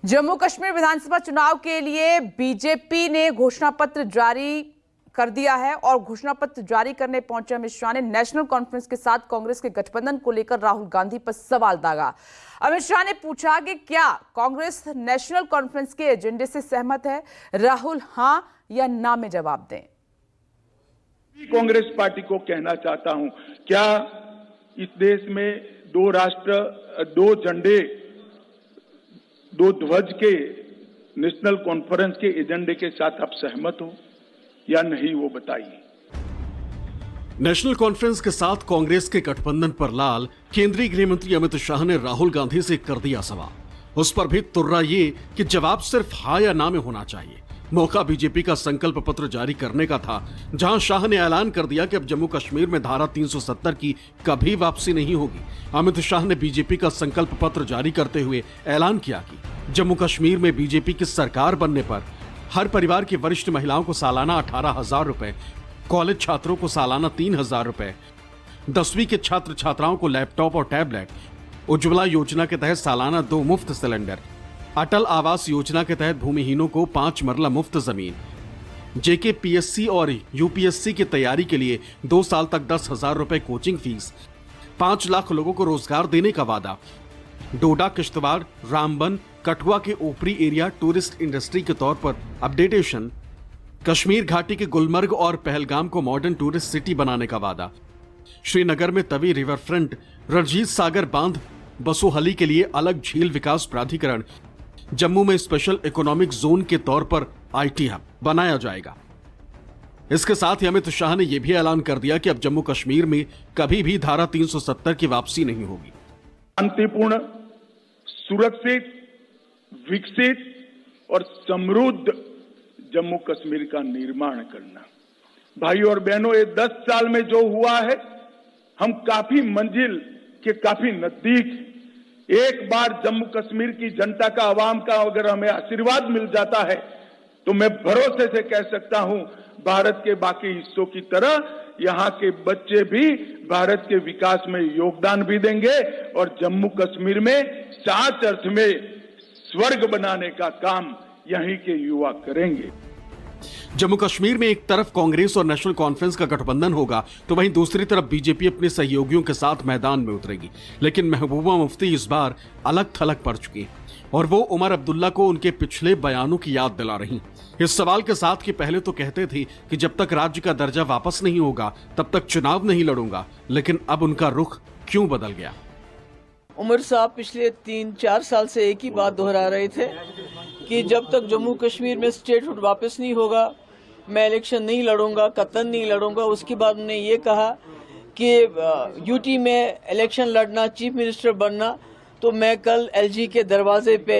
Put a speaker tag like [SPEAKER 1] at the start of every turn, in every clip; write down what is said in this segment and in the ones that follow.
[SPEAKER 1] जम्मू कश्मीर विधानसभा चुनाव के लिए बीजेपी ने घोषणा पत्र जारी कर दिया है और घोषणा पत्र जारी करने पहुंचे अमित शाह ने नेशनल कॉन्फ्रेंस के साथ कांग्रेस के गठबंधन को लेकर राहुल गांधी पर सवाल दागा। अमित शाह ने पूछा कि क्या कांग्रेस नेशनल कॉन्फ्रेंस के एजेंडे से सहमत है। राहुल हां या ना में जवाब दें।
[SPEAKER 2] कांग्रेस पार्टी को कहना चाहता हूं, क्या इस देश में दो राष्ट्र, दो झंडे, दो ध्वज के नेशनल कॉन्फ्रेंस के एजेंडे के साथ आप सहमत हो या नहीं, वो बताइए।
[SPEAKER 3] नेशनल कॉन्फ्रेंस के साथ कांग्रेस के गठबंधन पर लाल केंद्रीय गृह मंत्री अमित शाह ने राहुल गांधी से कर दिया सवाल। उस पर भी तुर्रा ये कि जवाब सिर्फ हाँ या ना में होना चाहिए। मौका बीजेपी का संकल्प पत्र जारी करने का था, जहां शाह ने ऐलान कर दिया कि अब जम्मू कश्मीर में धारा 370 की कभी वापसी नहीं होगी। अमित शाह ने बीजेपी का संकल्प पत्र जारी करते हुए ऐलान किया कि जम्मू कश्मीर में बीजेपी की सरकार बनने पर हर परिवार की वरिष्ठ महिलाओं को सालाना 18,000 रुपए, कॉलेज छात्रों को सालाना 3,000 रुपए, 10वीं के छात्र छात्राओं को लैपटॉप और टैबलेट, उज्ज्वला योजना के तहत सालाना 2 मुफ्त सिलेंडर, अटल आवास योजना के तहत भूमिहीनों को 5 मरला मुफ्त जमीन, जेके पीएससी और यूपीएससी की तैयारी के लिए 2 साल तक 10,000 रुपए कोचिंग फीस, 5 लाख लोगों को रोजगार देने का वादा, डोडा, किश्तवाड़, रामबन, कठुआ के ऊपरी एरिया टूरिस्ट इंडस्ट्री के तौर पर अपडेटेशन, कश्मीर घाटी के गुलमर्ग और पहलगाम को मॉडर्न टूरिस्ट सिटी बनाने का वादा, श्रीनगर में तवी रिवर फ्रंट, रणजीत सागर बांध, बसोहली के लिए अलग झील विकास प्राधिकरण, जम्मू में स्पेशल इकोनॉमिक जोन के तौर पर आईटी हब बनाया जाएगा। इसके साथ ही अमित शाह ने यह भी ऐलान कर दिया कि अब जम्मू कश्मीर में कभी भी धारा 370 की वापसी नहीं होगी।
[SPEAKER 2] शांतिपूर्ण, सुरक्षित, विकसित और समृद्ध जम्मू कश्मीर का निर्माण करना। भाइयों और बहनों, ये 10 साल में जो हुआ है, हम काफी मंजिल के काफी नजदीक। एक बार जम्मू कश्मीर की जनता का, आवाम का अगर हमें आशीर्वाद मिल जाता है तो मैं भरोसे से कह सकता हूं, भारत के बाकी हिस्सों की तरह यहां के बच्चे भी भारत के विकास में योगदान भी देंगे और जम्मू कश्मीर में सच अर्थ में स्वर्ग बनाने का काम यहीं के युवा करेंगे।
[SPEAKER 3] जम्मू कश्मीर में एक तरफ कांग्रेस और नेशनल कॉन्फ्रेंस का गठबंधन होगा तो वहीं दूसरी तरफ बीजेपी अपने सहयोगियों के साथ मैदान में उतरेगी। लेकिन महबूबा मुफ्ती इस बार अलग थलग पड़ चुकी और वो उमर अब्दुल्ला को उनके पिछले बयानों की याद दिला रही। इस सवाल के साथ कि पहले तो कहते थे कि जब तक राज्य का दर्जा वापस नहीं होगा तब तक चुनाव नहीं लड़ूंगा, लेकिन अब उनका रुख क्यों बदल गया।
[SPEAKER 4] उमर साहब पिछले 3-4 साल से एक ही बात दोहरा रहे थे कि जब तक जम्मू कश्मीर में स्टेटहुड वापस नहीं होगा मैं इलेक्शन नहीं लड़ूंगा, कतई नहीं लड़ूंगा। उसके बाद उन्होंने ये कहा कि यूटी में इलेक्शन लड़ना, चीफ मिनिस्टर बनना, तो मैं कल एलजी के दरवाजे पे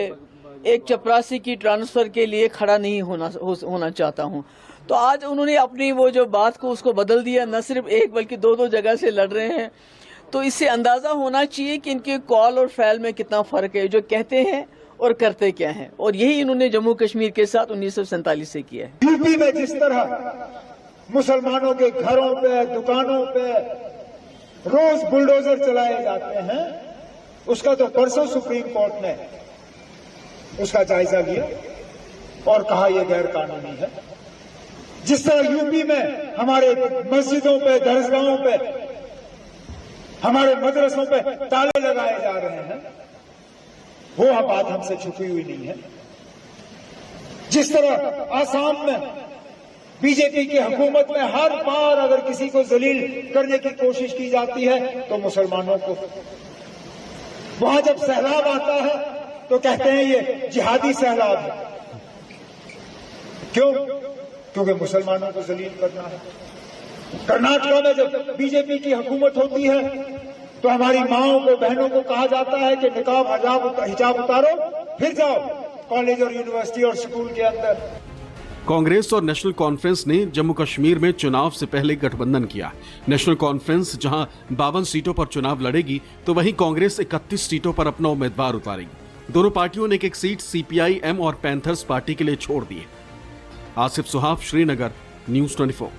[SPEAKER 4] एक चपरासी की ट्रांसफर के लिए खड़ा नहीं होना चाहता हूं। तो आज उन्होंने अपनी वो जो बात को उसको बदल दिया, न सिर्फ एक बल्कि 2-2 जगह से लड़ रहे हैं। तो इससे अंदाजा होना चाहिए कि इनके कॉल और फैल में कितना फर्क है, जो कहते हैं और करते क्या हैं। और यही इन्होंने जम्मू कश्मीर के साथ 1947 से किया है।
[SPEAKER 5] यूपी में जिस तरह मुसलमानों के घरों पे, दुकानों पे रोज बुलडोजर चलाए जाते हैं, उसका तो परसों सुप्रीम कोर्ट ने उसका जायजा लिया और कहा यह गैर कानूनी है। जिस तरह यूपी में हमारे मस्जिदों पे, दरगाहों पे, हमारे मदरसों पे ताले लगाए जा रहे हैं, वो बात हमसे छुपी हुई नहीं है। जिस तरह आसाम में बीजेपी की हुकूमत में हर बार अगर किसी को जलील करने की कोशिश की जाती है तो मुसलमानों को, वहां जब सैलाब आता है तो कहते हैं ये जिहादी सैलाब है। क्यों? क्योंकि मुसलमानों को जलील करना है। कर्नाटका में जब बीजेपी की हुकूमत होती है तो हमारी माओं को, बहनों को कहा जाता है कि निकाब, हिजाब उतारो, फिर जाओ कॉलेज और यूनिवर्सिटी और स्कूल के अंदर।
[SPEAKER 3] कांग्रेस और नेशनल कॉन्फ्रेंस ने जम्मू कश्मीर में चुनाव से पहले गठबंधन किया। नेशनल कॉन्फ्रेंस जहां 52 सीटों पर चुनाव लड़ेगी तो वहीं कांग्रेस 31 सीटों पर अपना उम्मीदवार उतारेगी। दोनों पार्टियों ने एक सीट सीपीआई एम और पैंथर्स पार्टी के लिए छोड़ दी है। आसिफ सुहाफ, श्रीनगर, न्यूज़ 24।